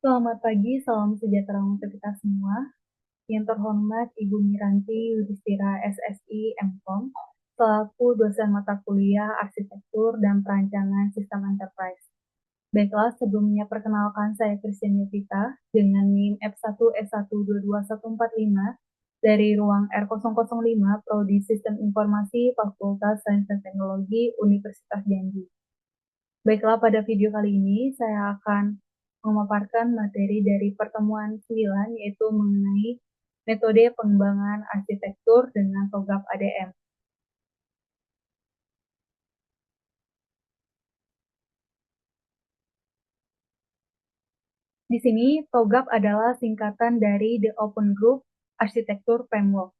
Selamat pagi, salam sejahtera untuk kita semua. Yang terhormat Ibu Miranti Yudhistira SSI MKOM, selaku dosen mata kuliah Arsitektur dan Perancangan Sistem Enterprise. Baiklah, sebelumnya perkenalkan saya Christian Yovita dengan NIM F1S1222145 dari ruang R005 Prodi Sistem Informasi Fakultas Sains dan Teknologi Universitas Jambi. Baiklah, pada video kali ini saya akan memaparkan materi dari pertemuan 9, yaitu mengenai metode pengembangan arsitektur dengan TOGAP ADM. Di sini, TOGAP adalah singkatan dari The Open Group Architecture Framework.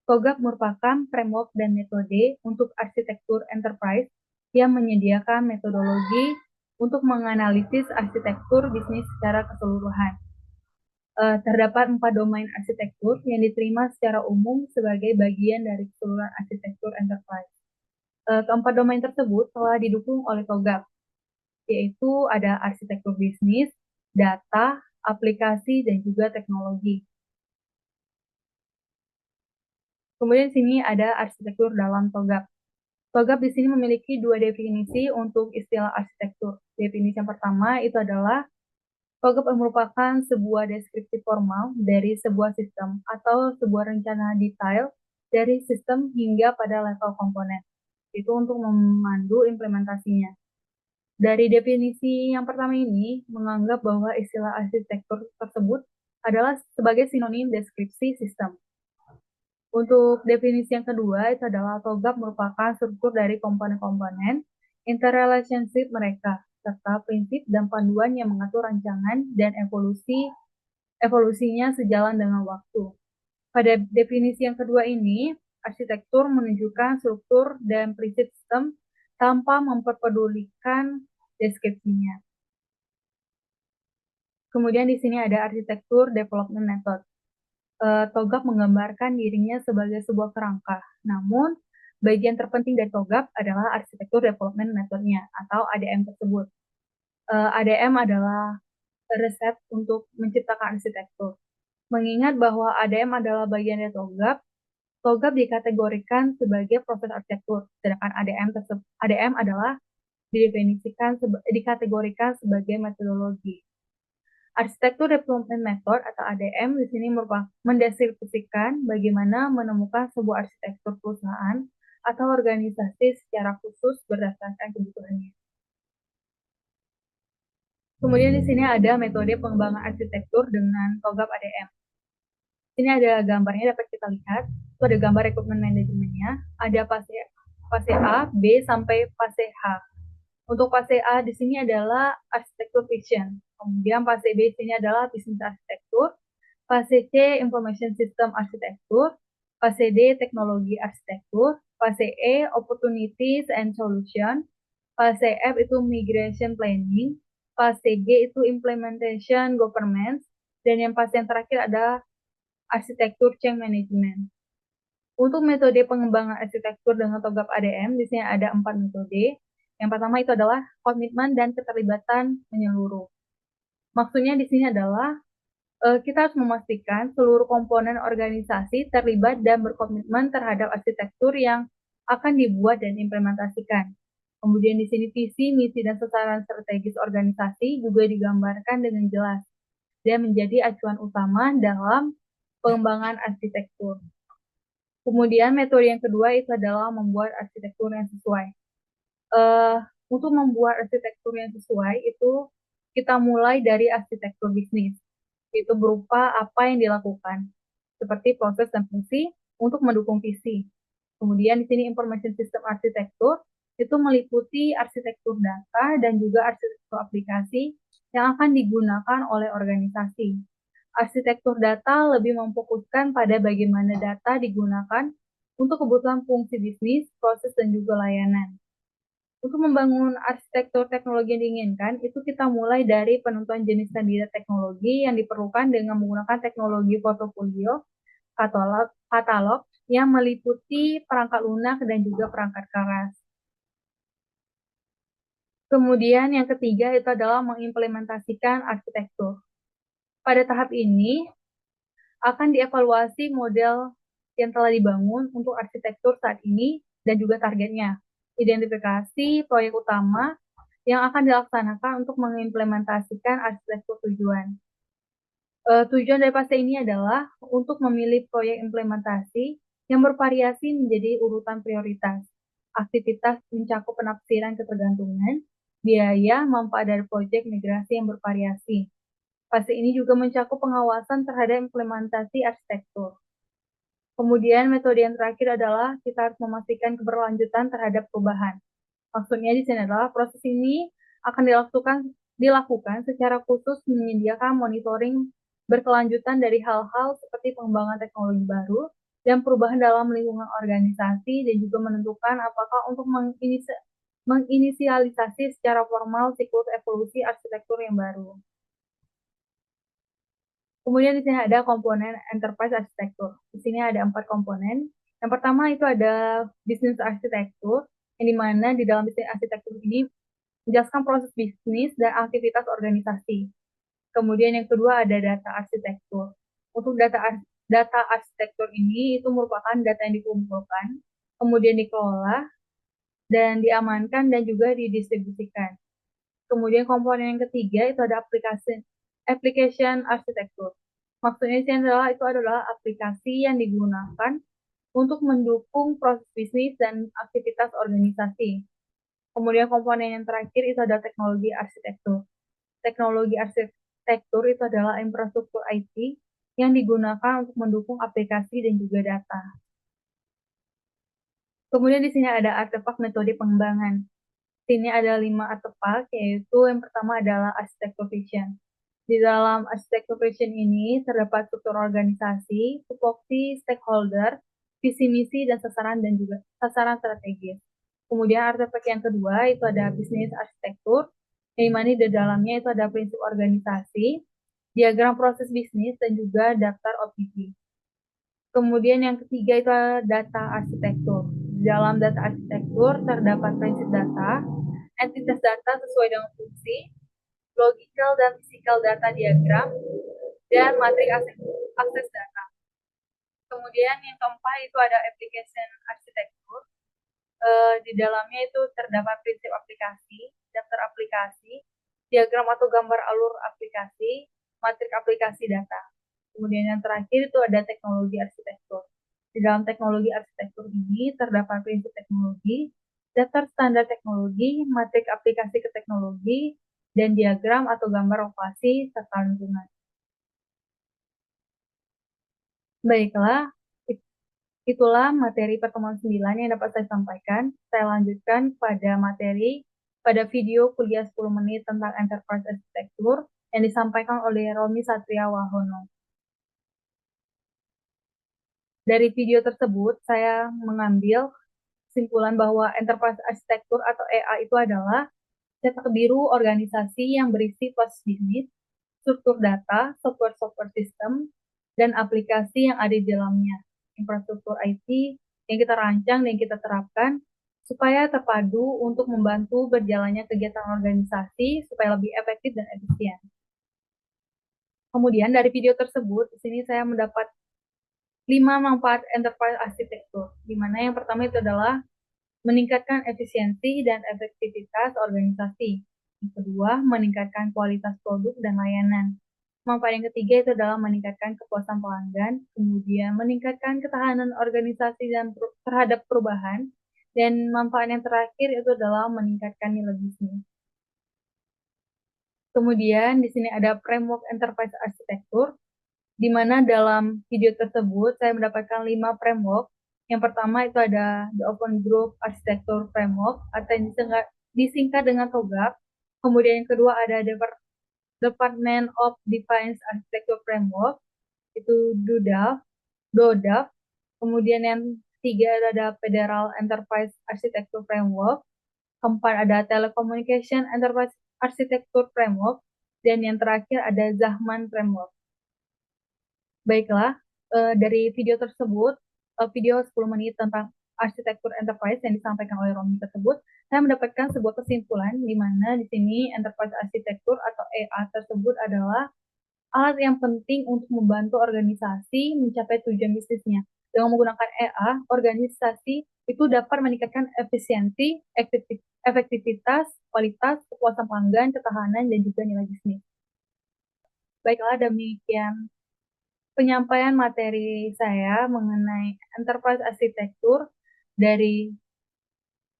TOGAP merupakan framework dan metode untuk arsitektur enterprise yang menyediakan metodologi untuk menganalisis arsitektur bisnis secara keseluruhan. Terdapat 4 domain arsitektur yang diterima secara umum sebagai bagian dari keseluruhan arsitektur enterprise. Keempat domain tersebut telah didukung oleh TOGAP, yaitu ada arsitektur bisnis, data, aplikasi, dan juga teknologi. Kemudian di sini ada arsitektur dalam TOGAP. TOGAP di sini memiliki dua definisi untuk istilah arsitektur. Definisi yang pertama itu adalah TOGAP merupakan sebuah deskripsi formal dari sebuah sistem atau sebuah rencana detail dari sistem hingga pada level komponen. Itu untuk memandu implementasinya. Dari definisi yang pertama ini menganggap bahwa istilah arsitektur tersebut adalah sebagai sinonim deskripsi sistem. Untuk definisi yang kedua itu adalah TOGAP merupakan struktur dari komponen-komponen, interrelationship mereka, serta prinsip dan panduan yang mengatur rancangan dan evolusinya sejalan dengan waktu. Pada definisi yang kedua ini, arsitektur menunjukkan struktur dan prinsip sistem tanpa memperpedulikan deskripsinya. Kemudian di sini ada arsitektur development method. TOGAP menggambarkan dirinya sebagai sebuah kerangka. Namun, bagian terpenting dari TOGAP adalah arsitektur development methodnya atau ADM tersebut. ADM adalah resep untuk menciptakan arsitektur. Mengingat bahwa ADM adalah bagian dari TOGAP, TOGAP dikategorikan sebagai proses arsitektur, sedangkan ADM adalah dikategorikan sebagai metodologi. Arsitektur Development Method atau ADM di sini merupakan mendeskripsikan bagaimana menemukan sebuah arsitektur perusahaan atau organisasi secara khusus berdasarkan kebutuhannya. Kemudian di sini ada metode pengembangan arsitektur dengan TOGAP ADM. Ini ada gambarnya dapat kita lihat. Itu ada gambar rekrutmen manajemennya. Ada fase A, B sampai fase H. Untuk fase A di sini adalah arsitektur vision. Kemudian fase B di sini adalah bisnis arsitektur. Fase C information system arsitektur. Fase D teknologi arsitektur. Fase E opportunities and solution. Fase F itu migration planning. Fase G itu implementation governance. Dan yang fase yang terakhir ada arsitektur change management. Untuk metode pengembangan arsitektur dengan TOGAP ADM, di sini ada 4 metode. Yang pertama itu adalah komitmen dan keterlibatan menyeluruh. Maksudnya di sini adalah kita harus memastikan seluruh komponen organisasi terlibat dan berkomitmen terhadap arsitektur yang akan dibuat dan implementasikan. Kemudian di sini visi, misi, dan sasaran strategis organisasi juga digambarkan dengan jelas dan menjadi acuan utama dalam pengembangan arsitektur. Kemudian metode yang kedua itu adalah membuat arsitektur yang sesuai. Untuk membuat arsitektur yang sesuai itu kita mulai dari arsitektur bisnis. Itu berupa apa yang dilakukan, seperti proses dan fungsi untuk mendukung visi. Kemudian di sini information system arsitektur itu meliputi arsitektur data dan juga arsitektur aplikasi yang akan digunakan oleh organisasi. Arsitektur data lebih memfokuskan pada bagaimana data digunakan untuk kebutuhan fungsi bisnis, proses, dan juga layanan. Untuk membangun arsitektur teknologi yang diinginkan, itu kita mulai dari penentuan jenis kandidat teknologi yang diperlukan dengan menggunakan teknologi portofolio, katalog yang meliputi perangkat lunak dan juga perangkat keras. Kemudian yang ketiga itu adalah mengimplementasikan arsitektur. Pada tahap ini akan dievaluasi model yang telah dibangun untuk arsitektur saat ini dan juga targetnya. Identifikasi proyek utama yang akan dilaksanakan untuk mengimplementasikan arsitektur tujuan. Tujuan dari fase ini adalah untuk memilih proyek implementasi yang bervariasi menjadi urutan prioritas. Aktivitas mencakup penafsiran ketergantungan, biaya, manfaat dari proyek migrasi yang bervariasi. Fase ini juga mencakup pengawasan terhadap implementasi arsitektur. Kemudian metode yang terakhir adalah kita harus memastikan keberlanjutan terhadap perubahan. Maksudnya di sini adalah proses ini akan dilakukan secara khusus menyediakan monitoring berkelanjutan dari hal-hal seperti pengembangan teknologi baru dan perubahan dalam lingkungan organisasi dan juga menentukan apakah untuk menginisialisasi secara formal siklus evolusi arsitektur yang baru. Kemudian di sini ada komponen enterprise arsitektur. Di sini ada 4 komponen. Yang pertama itu ada bisnis arsitektur, yang dimana di dalam bisnis arsitektur ini menjelaskan proses bisnis dan aktivitas organisasi. Kemudian yang kedua ada data arsitektur. Untuk data arsitektur ini itu merupakan data yang dikumpulkan, kemudian dikelola, dan diamankan, dan juga didistribusikan. Kemudian komponen yang ketiga itu ada application arsitektur. Maksudnya itu adalah aplikasi yang digunakan untuk mendukung proses bisnis dan aktivitas organisasi. Kemudian komponen yang terakhir itu ada teknologi arsitektur. Teknologi arsitektur itu adalah infrastruktur IT yang digunakan untuk mendukung aplikasi dan juga data. Kemudian di sini ada artefak metode pengembangan. Di sini ada 5 artefak, yaitu yang pertama adalah arsitektur vision. Di dalam arsitektur vision ini terdapat struktur organisasi, tupoksi stakeholder, visi misi dan juga sasaran strategis. Kemudian artefak yang kedua itu ada bisnis arsitektur, yang mana di dalamnya itu ada prinsip organisasi, diagram proses bisnis dan juga daftar OPD. Kemudian yang ketiga itu adalah data arsitektur. Dalam data arsitektur terdapat prinsip data, entitas data sesuai dengan fungsi, logical dan physical data diagram, dan matrik akses data. Kemudian yang keempat itu ada application arsitektur. Di dalamnya itu terdapat prinsip aplikasi, daftar aplikasi, diagram atau gambar alur aplikasi, matrik aplikasi data. Kemudian yang terakhir itu ada teknologi arsitektur. Di dalam teknologi arsitektur ini terdapat prinsip teknologi, daftar standar teknologi, matrik aplikasi ke teknologi, dan diagram atau gambar operasi serta lingkungan. Baiklah, itulah materi pertemuan 9 yang dapat saya sampaikan. Saya lanjutkan pada video kuliah 10 menit tentang enterprise arsitektur yang disampaikan oleh Romi Satria Wahono. Dari video tersebut, saya mengambil kesimpulan bahwa enterprise arsitektur atau EA itu adalah cetak biru organisasi yang berisi proses bisnis, struktur data, software sistem, dan aplikasi yang ada di dalamnya. Infrastruktur IT yang kita rancang dan kita terapkan supaya terpadu untuk membantu berjalannya kegiatan organisasi supaya lebih efektif dan efisien. Kemudian dari video tersebut, di sini saya mendapat 5 manfaat enterprise arsitektur, di mana yang pertama itu adalah meningkatkan efisiensi dan efektivitas organisasi. Yang kedua, meningkatkan kualitas produk dan layanan. Manfaat yang ketiga itu adalah meningkatkan kepuasan pelanggan, kemudian meningkatkan ketahanan organisasi dan terhadap perubahan, dan manfaat yang terakhir itu adalah meningkatkan nilai bisnis. Kemudian di sini ada framework enterprise arsitektur, di mana dalam video tersebut saya mendapatkan 5 framework. Yang pertama itu ada the Open Group Architecture Framework atau yang disingkat dengan TOGAF. Kemudian yang kedua ada Department of Defense Architecture Framework, itu DODAF. Kemudian yang ketiga ada Federal Enterprise Architecture Framework. Keempat ada Telecommunication Enterprise Architecture Framework. Dan yang terakhir ada Zahman Framework. Baiklah, dari video tersebut, video 10 menit tentang arsitektur enterprise yang disampaikan oleh Romi tersebut, saya mendapatkan sebuah kesimpulan di mana di sini enterprise arsitektur atau EA tersebut adalah alat yang penting untuk membantu organisasi mencapai tujuan bisnisnya. Dengan menggunakan EA, organisasi itu dapat meningkatkan efisiensi, efektivitas, kualitas, kepuasan pelanggan, ketahanan, dan juga nilai bisnis. Baiklah, demikian penyampaian materi saya mengenai enterprise arsitektur dari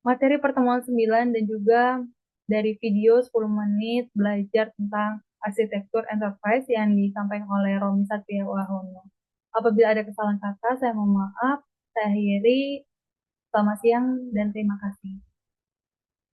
materi pertemuan 9 dan juga dari video 10 menit belajar tentang arsitektur enterprise yang disampaikan oleh Romi Satria Wahono. Apabila ada kesalahan kata, saya mohon maaf. Saya akhiri. Selamat siang dan terima kasih.